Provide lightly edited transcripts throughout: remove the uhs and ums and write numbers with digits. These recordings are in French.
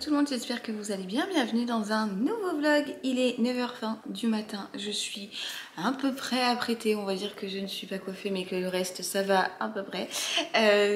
tout le monde, j'espère que vous allez bien. Bienvenue dans un nouveau vlog. Il est 9h20 du matin. Je suis à peu près apprêtée. On va dire que je ne suis pas coiffée mais que le reste ça va à peu près.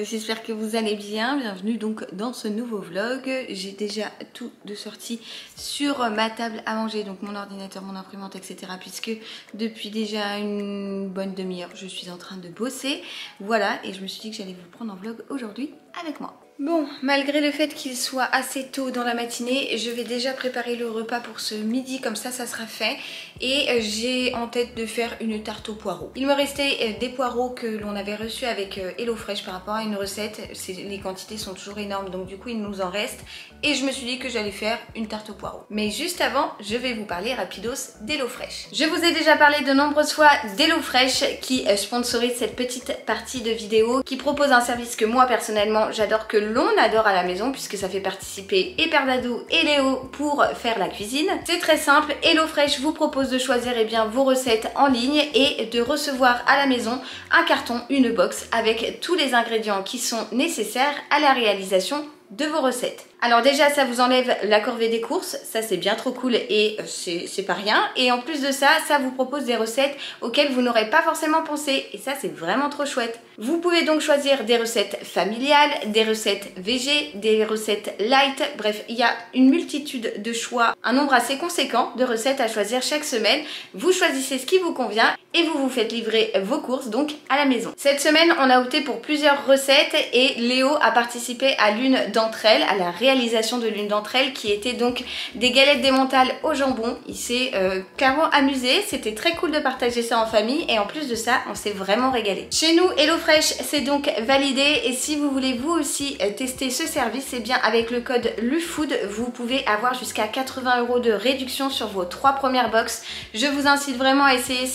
J'espère que vous allez bien. Bienvenue donc dans ce nouveau vlog. J'ai déjà tout de sorti sur ma table à manger. Donc mon ordinateur, mon imprimante, etc. Puisque depuis déjà une bonne demi-heure je suis en train de bosser. Voilà, et je me suis dit que j'allais vous prendre en vlog aujourd'hui avec moi. Bon, malgré le fait qu'il soit assez tôt dans la matinée, je vais déjà préparer le repas pour ce midi, comme ça sera fait. Et j'ai en tête de faire une tarte aux poireaux. Il me restait des poireaux que l'on avait reçus avec HelloFresh par rapport à une recette. Les quantités sont toujours énormes, donc du coup il nous en reste. Et je me suis dit que j'allais faire une tarte aux poireaux. Mais juste avant, je vais vous parler rapidos d'HelloFresh. Je vous ai déjà parlé de nombreuses fois d'HelloFresh qui sponsorise cette petite partie de vidéo, qui propose un service que moi personnellement j'adore, que l'on adore à la maison puisque ça fait participer et Père Dadou et Léo pour faire la cuisine. C'est très simple, HelloFresh vous propose de choisir vos recettes en ligne et de recevoir à la maison un carton, une box avec tous les ingrédients qui sont nécessaires à la réalisation de vos recettes. Alors déjà ça vous enlève la corvée des courses, ça c'est bien trop cool et c'est pas rien. Et en plus de ça, ça vous propose des recettes auxquelles vous n'aurez pas forcément pensé et ça c'est vraiment trop chouette. Vous pouvez donc choisir des recettes familiales, des recettes végé, des recettes light, bref il y a une multitude de choix, un nombre assez conséquent de recettes à choisir chaque semaine. Vous choisissez ce qui vous convient et vous vous faites livrer vos courses donc à la maison. Cette semaine on a opté pour plusieurs recettes et Léo a participé à l'une d'entre elles, à la réalisation de l'une d'entre elles qui était donc des galettes d'emmental au jambon. Il s'est clairement amusé, c'était très cool de partager ça en famille et en plus de ça on s'est vraiment régalé. Chez nous HelloFresh c'est donc validé et si vous voulez vous aussi tester ce service, et bien avec le code LUFOOD vous pouvez avoir jusqu'à 80 € de réduction sur vos 3 premières box. Je vous incite vraiment à essayer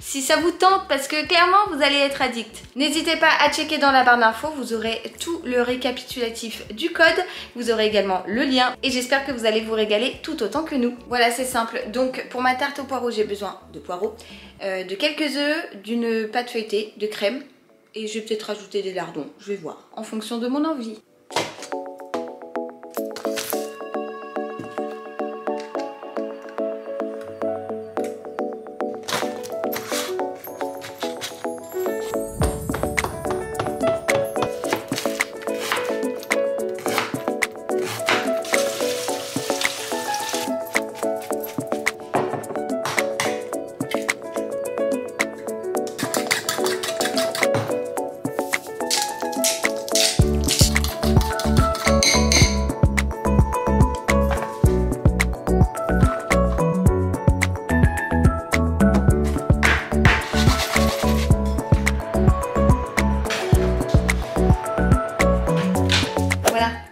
si ça vous tente parce que clairement vous allez être addict. N'hésitez pas à checker dans la barre d'infos, vous aurez tout le récapitulatif du code. Vous aurez également le lien et j'espère que vous allez vous régaler tout autant que nous. Voilà, c'est simple. Donc pour ma tarte aux poireaux, j'ai besoin de poireaux, de quelques œufs, d'une pâte feuilletée, de crème et je vais peut-être rajouter des lardons. Je vais voir en fonction de mon envie.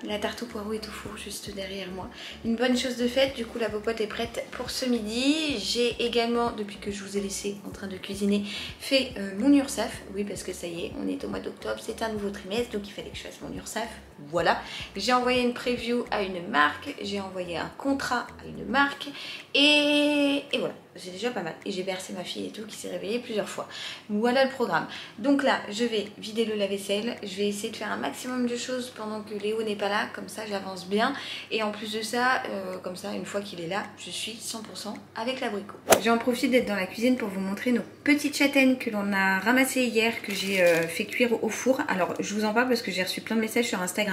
La tarte au poireau est au four juste derrière moi. Une bonne chose de faite, du coup la popote est prête pour ce midi. J'ai également, depuis que je vous ai laissé en train de cuisiner, fait mon URSSAF. Oui parce que ça y est, on est au mois d'octobre, c'est un nouveau trimestre, donc il fallait que je fasse mon URSSAF. Voilà, j'ai envoyé une preview à une marque, j'ai envoyé un contrat à une marque et voilà, c'est déjà pas mal. Et j'ai bercé ma fille et tout qui s'est réveillée plusieurs fois. Voilà le programme. Donc là, je vais vider le lave-vaisselle, je vais essayer de faire un maximum de choses pendant que Léo n'est pas là, comme ça j'avance bien. Et en plus de ça, comme ça une fois qu'il est là, je suis 100% avec l'abricot. J'en profite d'être dans la cuisine pour vous montrer nos petites châtaignes que l'on a ramassées hier, que j'ai fait cuire au four. Alors je vous en parle parce que j'ai reçu plein de messages sur Instagram.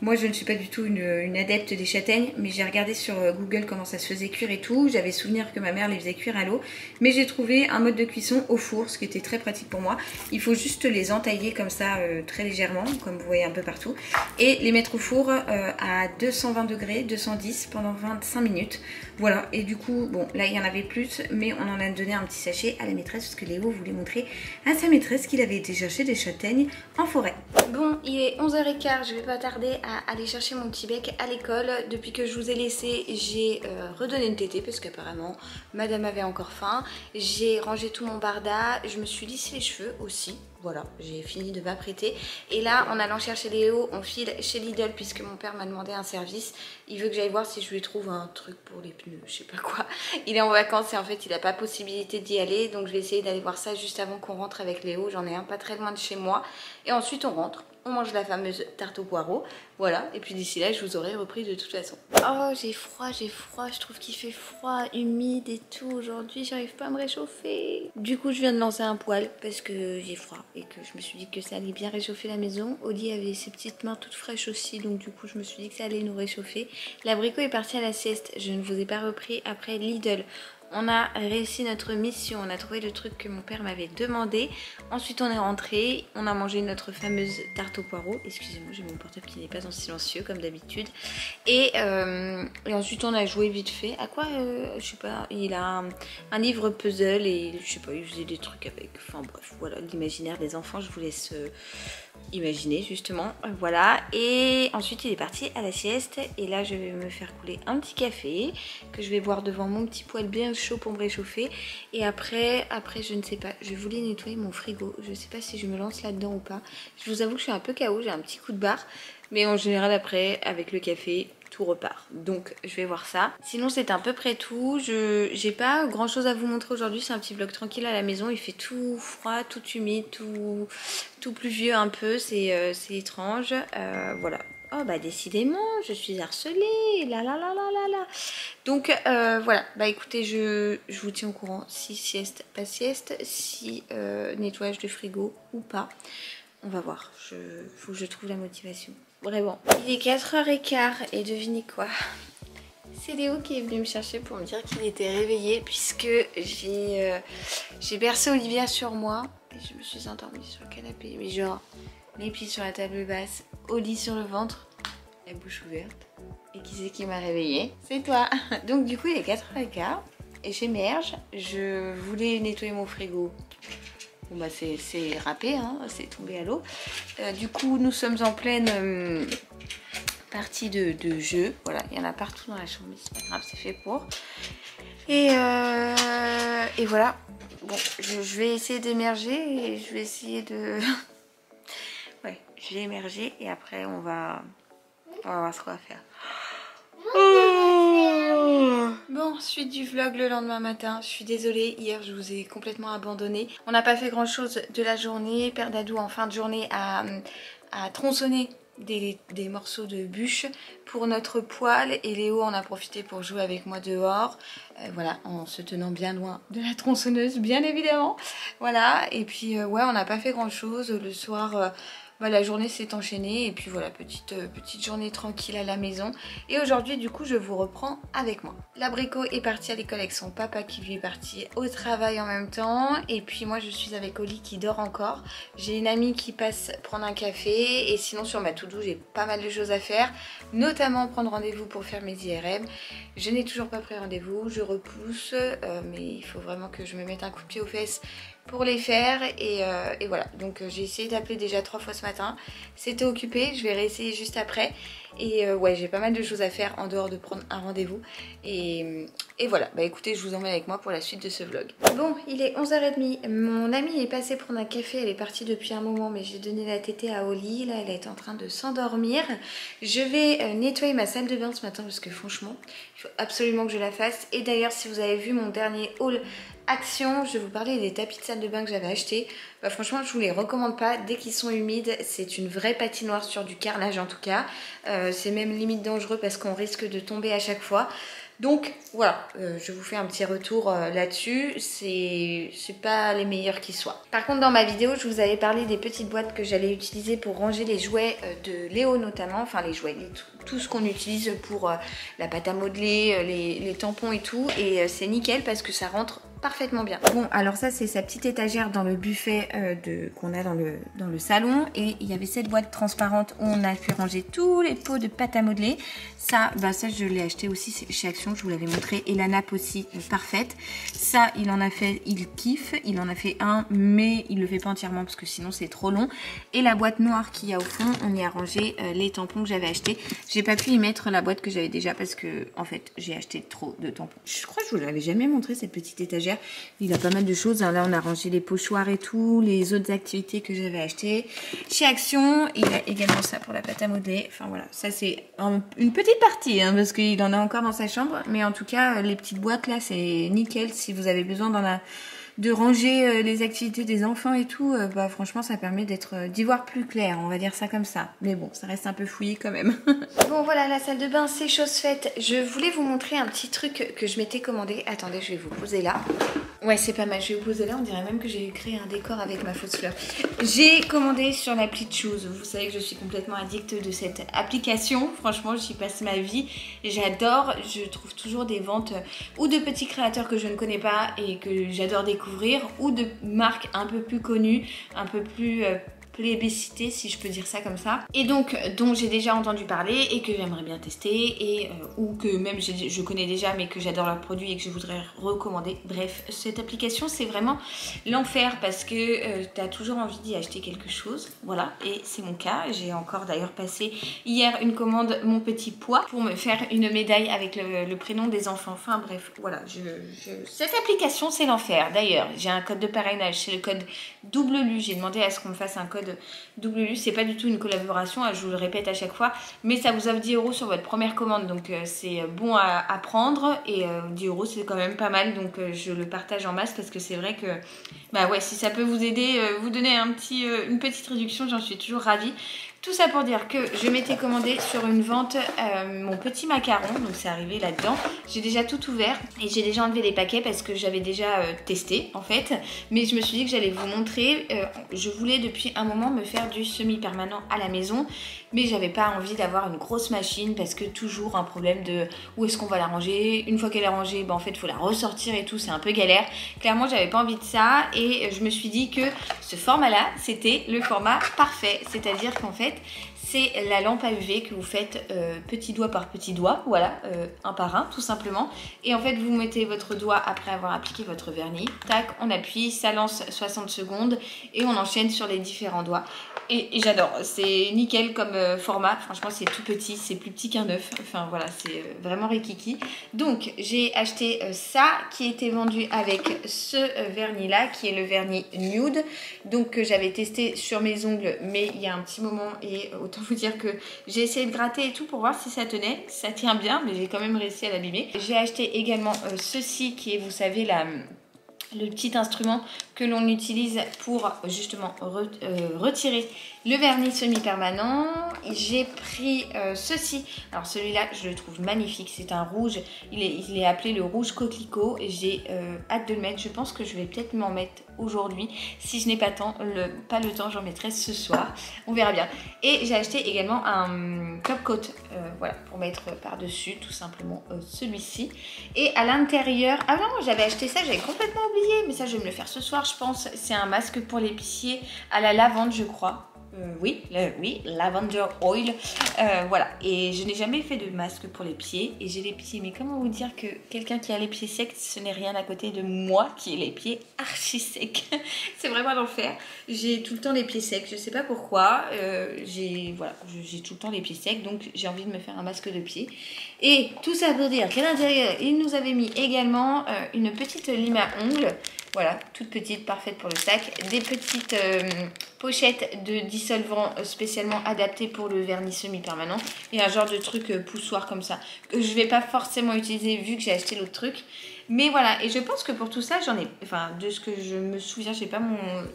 Moi je ne suis pas du tout une adepte des châtaignes, mais j'ai regardé sur Google comment ça se faisait cuire et tout. J'avais souvenir que ma mère les faisait cuire à l'eau, mais j'ai trouvé un mode de cuisson au four, ce qui était très pratique pour moi. Il faut juste les entailler comme ça très légèrement, comme vous voyez un peu partout, et les mettre au four à 220 degrés, 210 pendant 25 minutes. Voilà, et du coup, bon, là il y en avait plus, mais on en a donné un petit sachet à la maîtresse parce que Léo voulait montrer à sa maîtresse qu'il avait été chercher des châtaignes en forêt. Bon, il est 11h15, je vais pas tarder à aller chercher mon petit bec à l'école. Depuis que je vous ai laissé, j'ai redonné une tétée parce qu'apparemment madame avait encore faim. J'ai rangé tout mon barda, je me suis lissé les cheveux aussi. voilà, j'ai fini de m'apprêter. Et là, en allant chercher Léo, on file chez Lidl puisque mon père m'a demandé un service. Il veut que j'aille voir si je lui trouve un truc pour les pneus, je sais pas quoi. Il est en vacances et en fait, il n'a pas possibilité d'y aller. Donc, je vais essayer d'aller voir ça juste avant qu'on rentre avec Léo. J'en ai un pas très loin de chez moi. Et ensuite, on rentre. On mange la fameuse tarte aux poireaux. Voilà, et puis d'ici là, je vous aurai repris de toute façon. Oh, j'ai froid, je trouve qu'il fait froid, humide et tout. Aujourd'hui, j'arrive pas à me réchauffer. Du coup, je viens de lancer un poêle parce que j'ai froid et que je me suis dit que ça allait bien réchauffer la maison. Oli avait ses petites mains toutes fraîches aussi, donc du coup, je me suis dit que ça allait nous réchauffer. L'abricot est parti à la sieste, je ne vous ai pas repris après Lidl. On a réussi notre mission, on a trouvé le truc que mon père m'avait demandé. Ensuite on est rentré, on a mangé notre fameuse tarte aux poireaux. Excusez-moi, j'ai mon portable qui n'est pas en silencieux comme d'habitude. Et ensuite on a joué vite fait. À quoi je sais pas, il a un livre puzzle et je sais pas, il faisait des trucs avec. Enfin bref, voilà, l'imaginaire des enfants, je vous laisse... imaginer justement, voilà. Et ensuite il est parti à la sieste et là je vais me faire couler un petit café que je vais boire devant mon petit poêle bien chaud pour me réchauffer. Et après je ne sais pas, je voulais nettoyer mon frigo, je sais pas si je me lance là-dedans ou pas. Je vous avoue que je suis un peu KO, j'ai un petit coup de barre, mais en général après avec le café tout repart, donc je vais voir ça. Sinon c'est à peu près tout. J'ai pas grand chose à vous montrer aujourd'hui, c'est un petit vlog tranquille à la maison. Il fait tout froid, tout humide, tout pluvieux un peu, c'est étrange, voilà. Oh bah décidément je suis harcelée, là. Donc voilà, bah écoutez, je vous tiens au courant si sieste, pas sieste, si nettoyage de frigo ou pas. On va voir, faut que je trouve la motivation. Vraiment. Il est 4h15 et devinez quoi? C'est Léo qui est venu me chercher pour me dire qu'il était réveillé puisque j'ai bercé Olivia sur moi et je me suis endormie sur le canapé. Mais genre, les pieds sur la table basse, au lit sur le ventre, la bouche ouverte. Et qui c'est qui m'a réveillée? C'est toi. Donc du coup il est 4h15 et j'émerge. Je voulais nettoyer mon frigo. Bon bah c'est râpé, hein, c'est tombé à l'eau. Du coup nous sommes en pleine partie de jeu. Voilà, il y en a partout dans la chambre, mais c'est pas grave, c'est fait pour. Et voilà. Bon, je vais essayer d'émerger et je vais essayer de... ouais, je vais émerger et après on va voir ce qu'on va faire. Bon, suite du vlog le lendemain matin. Je suis désolée, hier je vous ai complètement abandonné. On n'a pas fait grand chose de la journée. Père Dadou en fin de journée a tronçonné des morceaux de bûche pour notre poêle et Léo en a profité pour jouer avec moi dehors, voilà, en se tenant bien loin de la tronçonneuse bien évidemment, voilà. Et puis ouais, on n'a pas fait grand chose le soir. La journée s'est enchaînée et puis voilà, petite journée tranquille à la maison. Et aujourd'hui du coup je vous reprends avec moi. L'abricot est parti à l'école avec son papa qui lui est parti au travail en même temps. Et puis moi je suis avec Oli qui dort encore. J'ai une amie qui passe prendre un café. Et sinon sur ma to-do j'ai pas mal de choses à faire. Notamment prendre rendez-vous pour faire mes IRM. Je n'ai toujours pas pris rendez-vous, je repousse. Mais il faut vraiment que je me mette un coup de pied aux fesses pour les faire et voilà. Donc j'ai essayé d'appeler déjà 3 fois ce matin, c'était occupé, je vais réessayer juste après. Et ouais, j'ai pas mal de choses à faire en dehors de prendre un rendez-vous. Et voilà, bah écoutez, je vous emmène avec moi pour la suite de ce vlog. Bon, il est 11h30, mon amie est passée prendre un café, elle est partie depuis un moment, mais j'ai donné la tétée à Oli, là elle est en train de s'endormir. Je vais nettoyer ma salle de bain ce matin parce que franchement, il faut absolument que je la fasse. Et d'ailleurs, si vous avez vu mon dernier haul Action, je vais vous parler des tapis de salle de bain que j'avais achetés. Bah, franchement, je vous les recommande pas. Dès qu'ils sont humides, c'est une vraie patinoire sur du carrelage en tout cas. C'est même limite dangereux parce qu'on risque de tomber à chaque fois. Donc voilà, je vous fais un petit retour là-dessus. C'est pas les meilleurs qui soient. Par contre, dans ma vidéo, je vous avais parlé des petites boîtes que j'allais utiliser pour ranger les jouets de Léo notamment. Enfin les jouets, tout ce qu'on utilise pour la pâte à modeler, les tampons et tout. Et c'est nickel parce que ça rentre parfaitement bien. Bon, alors ça c'est sa petite étagère dans le buffet qu'on a dans le salon. Et il y avait cette boîte transparente où on a pu ranger tous les pots de pâte à modeler. Ça je l'ai acheté aussi chez Action, je vous l'avais montré. Et la nappe aussi parfaite. Ça il en a fait, il kiffe. Il en a fait un, mais il le fait pas entièrement parce que sinon c'est trop long. Et la boîte noire qu'il y a au fond, on y a rangé les tampons que j'avais achetés. J'ai pas pu y mettre la boîte que j'avais déjà parce que en fait j'ai acheté trop de tampons. Je crois que je vous l'avais jamais montré cette petite étagère. étagère. Il a pas mal de choses. Là, on a rangé les pochoirs et tout, les autres activités que j'avais achetées. Chez Action, il a également ça pour la pâte à modeler. Enfin voilà, ça c'est une petite partie, hein, parce qu'il en a encore dans sa chambre. Mais en tout cas, les petites boîtes là, c'est nickel. Si vous avez besoin de ranger les activités des enfants et tout, bah franchement ça permet d'y voir plus clair, on va dire ça comme ça. Mais bon, ça reste un peu fouillé quand même. Bon voilà, la salle de bain c'est chose faite. Je voulais vous montrer un petit truc que je m'étais commandé. Attendez, je vais vous poser là. Ouais, c'est pas mal, je vais vous poser là, on dirait même que j'ai créé un décor avec ma fausse fleur. J'ai commandé sur l'appli de Choose. Vous savez que je suis complètement addict de cette application. Franchement, j'y passe ma vie. J'adore, je trouve toujours des ventes ou de petits créateurs que je ne connais pas et que j'adore découvrir, ou de marques un peu plus connues, un peu plus plébiscité, si je peux dire ça comme ça, et donc dont j'ai déjà entendu parler et que j'aimerais bien tester, et ou que même je connais déjà mais que j'adore leurs produits et que je voudrais recommander. Bref, cette application c'est vraiment l'enfer parce que tu as toujours envie d'y acheter quelque chose, voilà, et c'est mon cas. J'ai encore d'ailleurs passé hier une commande Mon Petit Pois pour me faire une médaille avec le prénom des enfants. Enfin bref, voilà, cette application c'est l'enfer. D'ailleurs, j'ai un code de parrainage, c'est le code WLU. J'ai demandé à ce qu'on me fasse un code WLU, c'est pas du tout une collaboration, je vous le répète à chaque fois, mais ça vous offre 10 € sur votre première commande, donc c'est bon à prendre, et 10 € c'est quand même pas mal, donc je le partage en masse parce que c'est vrai que bah ouais, si ça peut vous aider, vous donner une petite réduction, j'en suis toujours ravie. Tout ça pour dire que je m'étais commandé sur une vente mon petit macaron, donc c'est arrivé là-dedans. J'ai déjà tout ouvert et j'ai déjà enlevé les paquets parce que j'avais déjà testé en fait. Mais je me suis dit que j'allais vous montrer. Je voulais depuis un moment me faire du semi-permanent à la maison, mais j'avais pas envie d'avoir une grosse machine parce que toujours un problème de où est-ce qu'on va la ranger. Une fois qu'elle est rangée, bah en fait il faut la ressortir et tout, c'est un peu galère. Clairement j'avais pas envie de ça et je me suis dit que ce format-là c'était le format parfait, c'est-à-dire qu'en fait c'est la lampe à UV que vous faites petit doigt par petit doigt, voilà, un par un tout simplement. Et en fait vous mettez votre doigt après avoir appliqué votre vernis, tac, on appuie, ça lance 60 secondes et on enchaîne sur les différents doigts. Et j'adore, c'est nickel comme format, franchement c'est tout petit, c'est plus petit qu'un œuf, enfin voilà, c'est vraiment rikiki. Donc j'ai acheté ça qui était vendu avec ce vernis là, qui est le vernis nude, donc que j'avais testé sur mes ongles mais il y a un petit moment, et autant vous dire que j'ai essayé de gratter et tout pour voir si ça tenait, ça tient bien mais j'ai quand même réussi à l'abîmer. J'ai acheté également ceci qui est, vous savez, le petit instrument que l'on utilise pour justement retirer le vernis semi-permanent. J'ai pris ceci, alors celui-là je le trouve magnifique, c'est un rouge, il est appelé le rouge coquelicot et j'ai hâte de le mettre. Je pense que je vais peut-être m'en mettre aujourd'hui, si je n'ai pas le temps j'en mettrai ce soir, on verra bien. Et j'ai acheté également un top coat, voilà, pour mettre par-dessus tout simplement celui-ci. Et à l'intérieur, ah non, j'avais acheté ça, j'avais complètement oublié, mais ça je vais me le faire ce soir je pense. C'est un masque pour les pieds à la lavande je crois. Oui, lavender oil, voilà, et je n'ai jamais fait de masque pour les pieds et j'ai les pieds, mais comment vous dire que quelqu'un qui a les pieds secs, ce n'est rien à côté de moi qui ai les pieds archi secs. C'est vraiment l'enfer, j'ai tout le temps les pieds secs, je sais pas pourquoi, j'ai tout le temps les pieds secs, donc j'ai envie de me faire un masque de pied. Et tout ça pour dire qu'à l'intérieur, il nous avait mis également une petite lime à ongles. Voilà, toute petite, parfaite pour le sac. Des petites pochettes de dissolvant spécialement adaptées pour le vernis semi-permanent. Et un genre de truc poussoir comme ça, que je vais pas forcément utiliser vu que j'ai acheté l'autre truc. Mais voilà, et je pense que pour tout ça, j'en ai, enfin, de ce que je me souviens,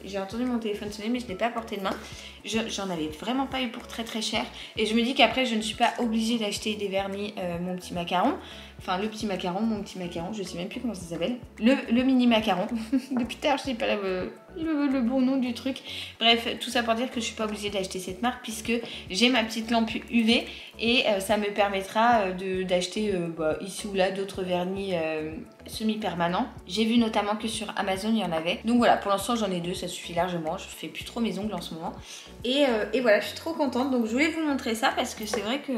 j'ai entendu mon téléphone sonner, mais je ne l'ai pas porté de main. J'en avais vraiment pas eu pour très très cher. Et je me dis qu'après, je ne suis pas obligée d'acheter des vernis Mon Petit Macaron. Enfin, le petit macaron, Mon Petit Macaron, je sais même plus comment ça s'appelle. Le mini macaron. Depuis tard, je sais pas le bon nom du truc. Bref, tout ça pour dire que je suis pas obligée d'acheter cette marque puisque j'ai ma petite lampe UV et ça me permettra d'acheter ici ou là d'autres vernis semi-permanents. J'ai vu notamment que sur Amazon il y en avait. Donc voilà, pour l'instant j'en ai deux, ça suffit largement. Je fais plus trop mes ongles en ce moment. Et voilà, je suis trop contente. Donc je voulais vous montrer ça parce que c'est vrai que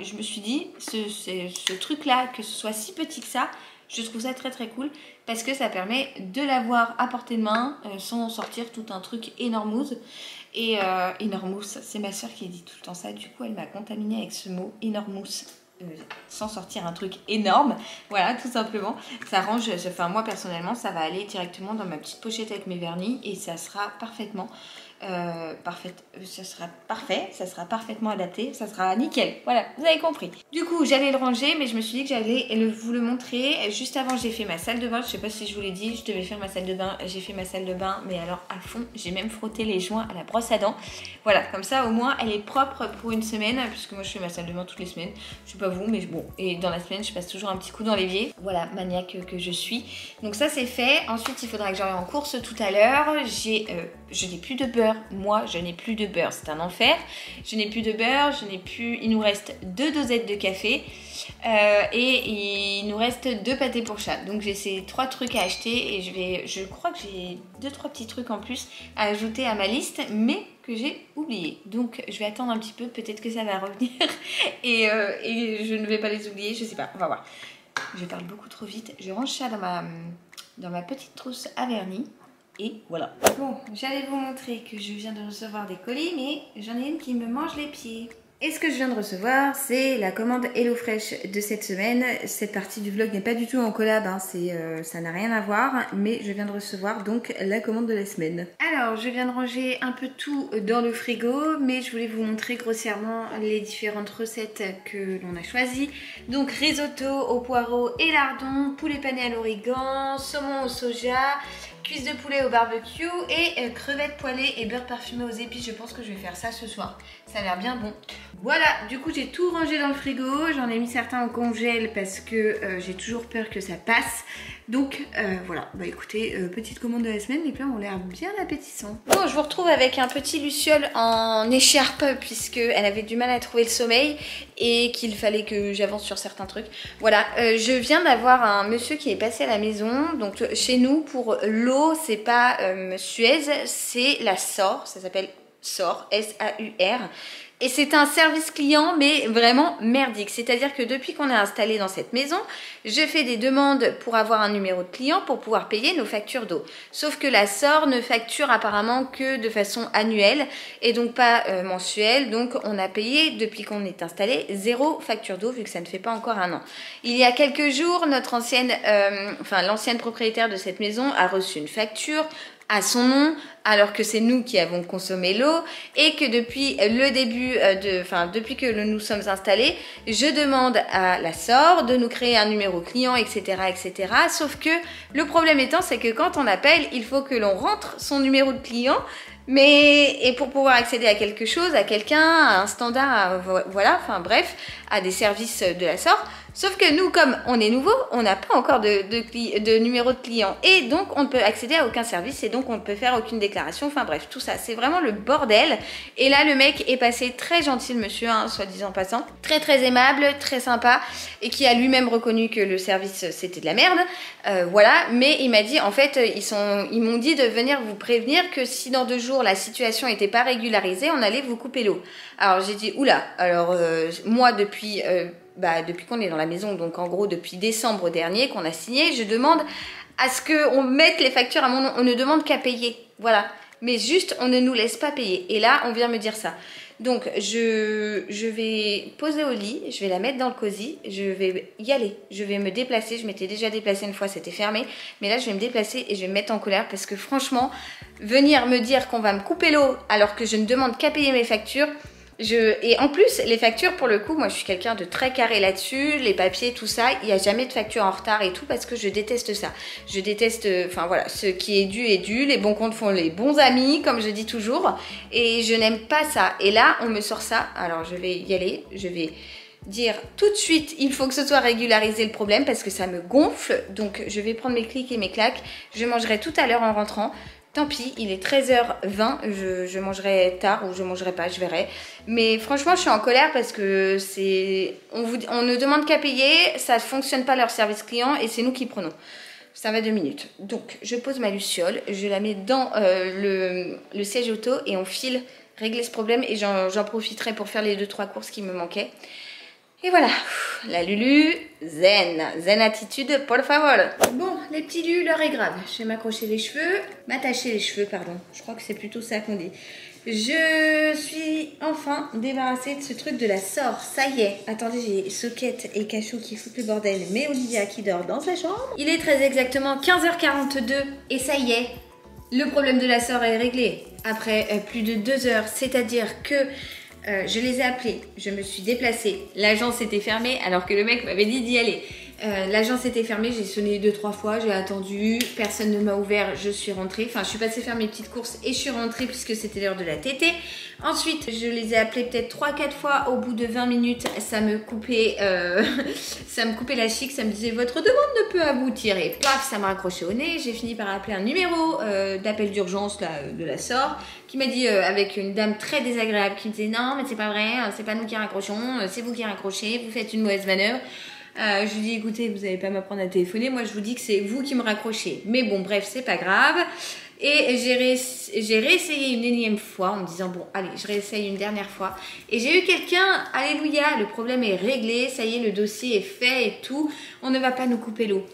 je me suis dit, ce truc là, que ce soit si petit que ça, je trouve ça très très cool parce que ça permet de l'avoir à portée de main sans sortir tout un truc énormouze. Et énormousse, c'est ma soeur qui dit tout le temps ça, du coup elle m'a contaminée avec ce mot énormousse. s'en sortir un truc énorme. Voilà, tout simplement. Ça range, enfin moi personnellement, ça va aller directement dans ma petite pochette avec mes vernis et ça sera parfaitement ça sera parfait, ça sera parfaitement adapté, ça sera nickel. Voilà, vous avez compris. Du coup, j'allais le ranger, mais je me suis dit que j'allais vous le montrer. Juste avant, j'ai fait ma salle de bain. Je sais pas si je vous l'ai dit, je devais faire ma salle de bain. J'ai fait ma salle de bain, mais alors à fond, j'ai même frotté les joints à la brosse à dents. Voilà, comme ça, au moins, elle est propre pour une semaine, puisque moi, je fais ma salle de bain toutes les semaines. Je sais pas vous, mais bon. Et dans la semaine, je passe toujours un petit coup dans l'évier. Voilà, maniaque que je suis. Donc ça, c'est fait. Ensuite, il faudra que j'aille en course tout à l'heure. Je n'ai plus de beurre. Moi, je n'ai plus de beurre. C'est un enfer. Je n'ai plus de beurre. Il nous reste 2 dosettes de café. Et il nous reste 2 pâtés pour chat. Donc j'ai ces 3 trucs à acheter. Et je crois que j'ai 2-3 petits trucs en plus à ajouter à ma liste. Mais que j'ai oublié. Donc je vais attendre un petit peu. Peut-être que ça va revenir. et je ne vais pas les oublier. Je sais pas. On va voir. Je parle beaucoup trop vite. Je range ça dans ma petite trousse à vernis. Et voilà. Bon, j'allais vous montrer que je viens de recevoir des colis, mais j'en ai une qui me mange les pieds. Et ce que je viens de recevoir, c'est la commande HelloFresh de cette semaine. Cette partie du vlog n'est pas du tout en collab, hein, ça n'a rien à voir, mais je viens de recevoir donc la commande de la semaine. Alors, je viens de ranger un peu tout dans le frigo, mais je voulais vous montrer grossièrement les différentes recettes que l'on a choisies. Donc, risotto au poireau et lardon, poulet pané à l'origan, saumon au soja, cuisses de poulet au barbecue et crevettes poêlées et beurre parfumé aux épices. Je pense que je vais faire ça ce soir. Ça a l'air bien bon. Voilà, du coup j'ai tout rangé dans le frigo. J'en ai mis certains au congèle parce que j'ai toujours peur que ça passe. Donc voilà, bah écoutez, petite commande de la semaine, les plats ont l'air bien appétissants. Bon, je vous retrouve avec un petit Luciole en écharpe puisqu'elle avait du mal à trouver le sommeil et qu'il fallait que j'avance sur certains trucs. Voilà, je viens d'avoir un monsieur qui est passé à la maison. Donc chez nous, pour l'eau, c'est pas Suez, c'est la SAUR, ça s'appelle SAUR, S-A-U-R. Et c'est un service client, mais vraiment merdique. C'est-à-dire que depuis qu'on est installé dans cette maison, je fais des demandes pour avoir un numéro de client pour pouvoir payer nos factures d'eau. Sauf que la SAUR ne facture apparemment que de façon annuelle et donc pas mensuelle. Donc on a payé, depuis qu'on est installé, 0 facture d'eau vu que ça ne fait pas encore un an. Il y a quelques jours, l'ancienne propriétaire de cette maison a reçu une facture à son nom, alors que c'est nous qui avons consommé l'eau et que depuis le début, depuis que nous sommes installés, je demande à la SAUR de nous créer un numéro client, etc., etc. Sauf que le problème étant, c'est que quand on appelle, il faut que l'on rentre son numéro de client, et pour pouvoir accéder à quelque chose, à quelqu'un, à un standard, voilà, enfin bref, à des services de la SAUR. Sauf que nous, comme on est nouveau, on n'a pas encore de numéro de client et donc on ne peut accéder à aucun service et donc on ne peut faire aucune déclaration. Enfin bref, tout ça, c'est vraiment le bordel. Et là, le mec est passé très gentil, le monsieur, hein, soit disant passant, très très aimable, très sympa et qui a lui-même reconnu que le service c'était de la merde. Voilà, mais il m'a dit, en fait, ils m'ont dit de venir vous prévenir que si dans 2 jours la situation n'était pas régularisée, on allait vous couper l'eau. Alors j'ai dit, oula, alors moi depuis qu'on est dans la maison, donc en gros depuis décembre dernier qu'on a signé, je demande à ce qu'on mette les factures à mon nom. On ne demande qu'à payer, voilà. Mais juste, on ne nous laisse pas payer. Et là, on vient me dire ça. Donc, je vais poser au lit, je vais la mettre dans le cosy, je vais y aller. Je vais me déplacer, je m'étais déjà déplacée une fois, c'était fermé. Mais là, je vais me déplacer et je vais me mettre en colère parce que franchement, venir me dire qu'on va me couper l'eau alors que je ne demande qu'à payer mes factures... Et en plus, les factures, pour le coup, moi je suis quelqu'un de très carré là-dessus, les papiers, tout ça, il n'y a jamais de facture en retard et tout parce que je déteste ça. Je déteste, enfin voilà, ce qui est dû, les bons comptes font les bons amis, comme je dis toujours, et je n'aime pas ça. Et là, on me sort ça, alors je vais y aller, je vais dire tout de suite, il faut que ce soit régularisé le problème parce que ça me gonfle, donc je vais prendre mes clics et mes claques, je mangerai tout à l'heure en rentrant. Tant pis, il est 13h20, je mangerai tard ou je mangerai pas, je verrai. Mais franchement, je suis en colère parce que on ne demande qu'à payer, ça ne fonctionne pas leur service client et c'est nous qui prenons. Ça va 2 minutes. Donc, je pose ma luciole, je la mets dans le siège auto et on file régler ce problème et j'en profiterai pour faire les 2-3 courses qui me manquaient. Et voilà, la Lulu, zen attitude, por favor. Bon, les petits lus, l'heure est grave. Je vais m'attacher les cheveux, pardon. Je crois que c'est plutôt ça qu'on dit. Je suis enfin débarrassée de ce truc de la sort. Ça y est. Attendez, j'ai Socket et Cachou qui foutent le bordel, mais Olivia qui dort dans sa chambre. Il est très exactement 15h42 et ça y est, le problème de la sort est réglé. Après plus de 2 heures, c'est-à-dire que je les ai appelés, je me suis déplacée, l'agence était fermée alors que le mec m'avait dit d'y aller. L'agence était fermée, j'ai sonné 2-3 fois, j'ai attendu, personne ne m'a ouvert, je suis rentrée. Enfin, je suis passée faire mes petites courses et je suis rentrée puisque c'était l'heure de la tétée. Ensuite, je les ai appelés peut-être 3-4 fois. Au bout de 20 minutes, ça me coupait la chic. Ça me disait, votre demande ne peut aboutir. Et paf, ça m'a raccroché au nez. J'ai fini par appeler un numéro d'appel d'urgence de la SOR qui m'a dit, avec une dame très désagréable, qui me disait, non, mais c'est pas vrai, c'est pas nous qui raccrochons, c'est vous qui raccrochez, vous faites une mauvaise manœuvre. Je lui dis écoutez, vous n'allez pas m'apprendre à téléphoner, moi je vous dis que c'est vous qui me raccrochez. Mais bon, bref, c'est pas grave. Et j'ai réessayé une énième fois en me disant bon, allez, je réessaye une dernière fois. Et j'ai eu quelqu'un, alléluia, le problème est réglé, ça y est, le dossier est fait et tout. On ne va pas nous couper l'eau.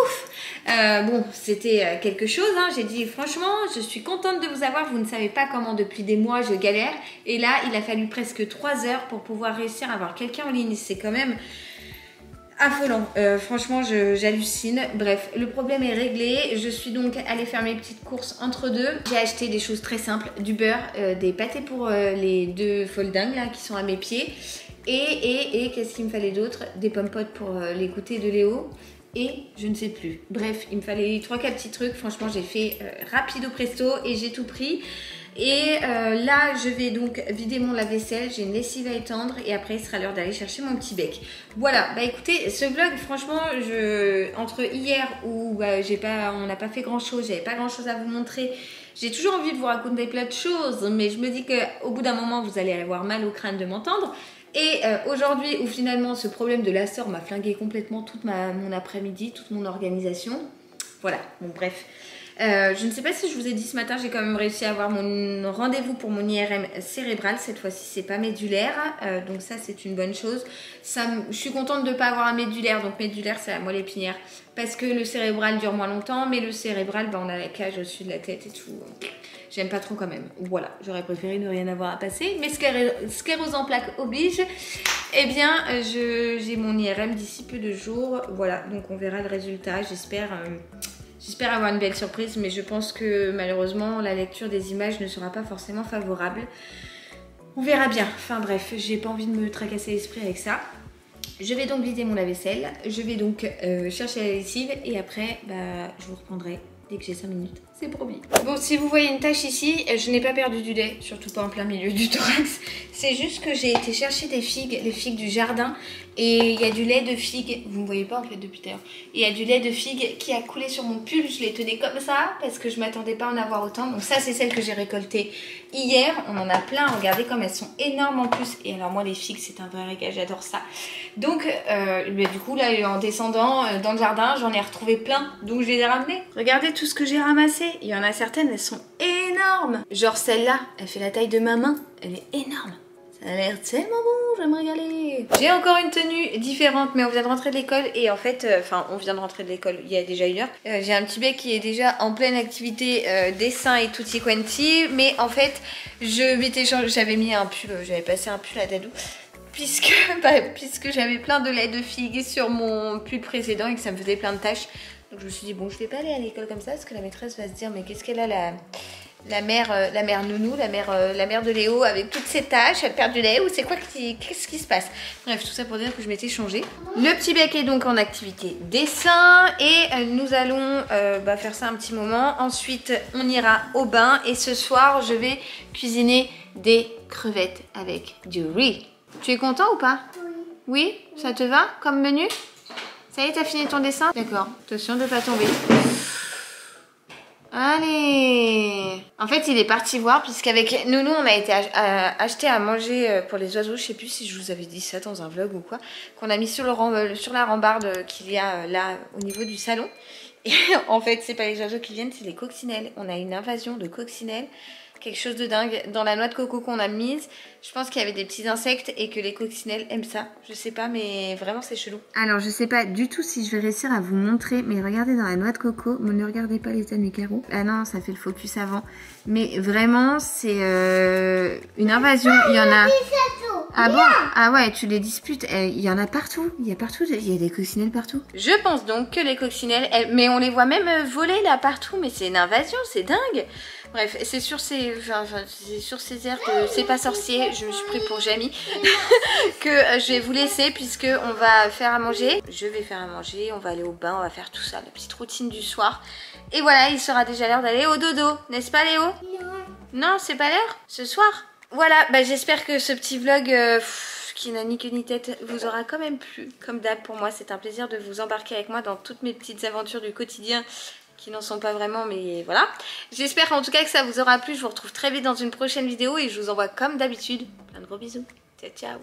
Ouf. Bon, c'était quelque chose, hein. J'ai dit franchement, je suis contente de vous avoir. Vous ne savez pas comment depuis des mois je galère. Et là, il a fallu presque 3 heures pour pouvoir réussir à avoir quelqu'un en ligne. C'est quand même affolant, franchement j'hallucine. Bref, le problème est réglé. Je suis donc allée faire mes petites courses entre deux. J'ai acheté des choses très simples, du beurre, des pâtés pour les 2 foldings là qui sont à mes pieds et qu'est-ce qu'il me fallait d'autre? Des pommes potes pour les goûters de Léo et je ne sais plus. Bref, il me fallait 3-4 petits trucs. Franchement, j'ai fait rapido presto et j'ai tout pris. Et là, je vais donc vider mon lave-vaisselle, j'ai une lessive à étendre et après, il sera l'heure d'aller chercher mon petit bec. Voilà, bah écoutez, ce vlog, franchement, entre hier où on n'a pas fait grand-chose, j'avais pas grand-chose à vous montrer, j'ai toujours envie de vous raconter plein de choses, mais je me dis qu'au bout d'un moment, vous allez avoir mal au crâne de m'entendre. Et aujourd'hui, où finalement, ce problème de la sort m'a flingué complètement toute mon après-midi, toute mon organisation. Voilà, bon bref. Je ne sais pas si je vous ai dit ce matin, j'ai quand même réussi à avoir mon rendez-vous pour mon IRM cérébral. Cette fois-ci, c'est pas médulaire, donc ça c'est une bonne chose. Je suis contente de ne pas avoir un médulaire, donc médulaire c'est la moelle épinière, parce que le cérébral dure moins longtemps, mais le cérébral, on a la cage au-dessus de la tête et tout. J'aime pas trop quand même. Voilà, j'aurais préféré ne rien avoir à passer, mais sclérose en plaques oblige. Eh bien, j'ai mon IRM d'ici peu de jours. Voilà, donc on verra le résultat, j'espère avoir une belle surprise, mais je pense que malheureusement la lecture des images ne sera pas forcément favorable. On verra bien. Enfin bref, j'ai pas envie de me tracasser l'esprit avec ça. Je vais donc vider mon lave-vaisselle, je vais donc chercher la lessive et après je vous reprendrai dès que j'ai 5 minutes. C'est promis. Bon, si vous voyez une tache ici, je n'ai pas perdu du lait, surtout pas en plein milieu du thorax. C'est juste que j'ai été chercher des figues, les figues du jardin. Et il y a du lait de figue, vous ne me voyez pas en fait depuis tout à l'heure. Il y a du lait de figue qui a coulé sur mon pull, je les tenais comme ça parce que je ne m'attendais pas à en avoir autant. Donc ça c'est celle que j'ai récoltée hier, on en a plein, regardez comme elles sont énormes en plus. Et alors moi les figues c'est un vrai régal, j'adore ça. Donc du coup là en descendant dans le jardin j'en ai retrouvé plein, donc je les ai ramenées. Regardez tout ce que j'ai ramassé, il y en a certaines, elles sont énormes. Genre celle-là, elle fait la taille de ma main, elle est énorme. Ça a l'air tellement bon, je vais me régaler. J'ai encore une tenue différente, mais on vient de rentrer de l'école et en fait, on vient de rentrer de l'école il y a déjà 1 heure. J'ai un petit bec qui est déjà en pleine activité dessin et tutti quanti, mais en fait, j'avais mis un pull, j'avais passé un pull à Dadou. Puisque j'avais plein de lait de figue sur mon pull précédent et que ça me faisait plein de taches. Donc je me suis dit bon, je vais pas aller à l'école comme ça parce que la maîtresse va se dire mais qu'est-ce qu'elle a la mère nounou, la mère de Léo avec toutes ses taches, elle perd du lait ou c'est quoi, qu'est-ce qui se passe? Bref, tout ça pour dire que je m'étais changée. Le petit bec est donc en activité dessin et nous allons faire ça un petit moment. Ensuite, on ira au bain et ce soir, je vais cuisiner des crevettes avec du riz. Tu es content ou pas? Oui. Oui? Ça te va comme menu? Ça y est, t'as fini ton dessin? D'accord. Attention de ne pas tomber. Allez. En fait, il est parti voir puisqu'avec Nounou, on a été acheter à manger pour les oiseaux. Je sais plus si je vous avais dit ça dans un vlog ou quoi. Qu'on a mis sur la rambarde qu'il y a là au niveau du salon. Et en fait, c'est pas les oiseaux qui viennent, c'est les coccinelles. On a une invasion de coccinelles. quelque chose de dingue. Dans la noix de coco qu'on a mise, je pense qu'il y avait des petits insectes et que les coccinelles aiment ça. Je sais pas, mais vraiment c'est chelou. Alors je sais pas du tout si je vais réussir à vous montrer, mais regardez dans la noix de coco, ne regardez pas les amis carreaux. Ah non, ça fait le focus avant. Mais vraiment c'est une invasion. Il y en a... Ah bon? Ah ouais, tu les disputes. Il y en a partout. Il y a partout. Il y a des coccinelles partout. Je pense donc que les coccinelles... Mais on les voit même voler là partout. Mais c'est une invasion, c'est dingue. Bref, c'est sur ces... c'est sur ces airs de... C'est pas sorcier. Je me suis pris pour Jamie. Que je vais vous laisser puisque on va faire à manger. Je vais faire à manger. On va aller au bain. On va faire tout ça. La petite routine du soir. Et voilà, il sera déjà l'heure d'aller au dodo. N'est-ce pas Léo? Non. Non, c'est pas l'heure? Ce soir? Voilà, bah j'espère que ce petit vlog qui n'a ni queue ni tête vous aura quand même plu. Comme d'hab, pour moi, c'est un plaisir de vous embarquer avec moi dans toutes mes petites aventures du quotidien qui n'en sont pas vraiment, mais voilà. J'espère en tout cas que ça vous aura plu. Je vous retrouve très vite dans une prochaine vidéo et je vous envoie comme d'habitude plein de gros bisous. Ciao, ciao.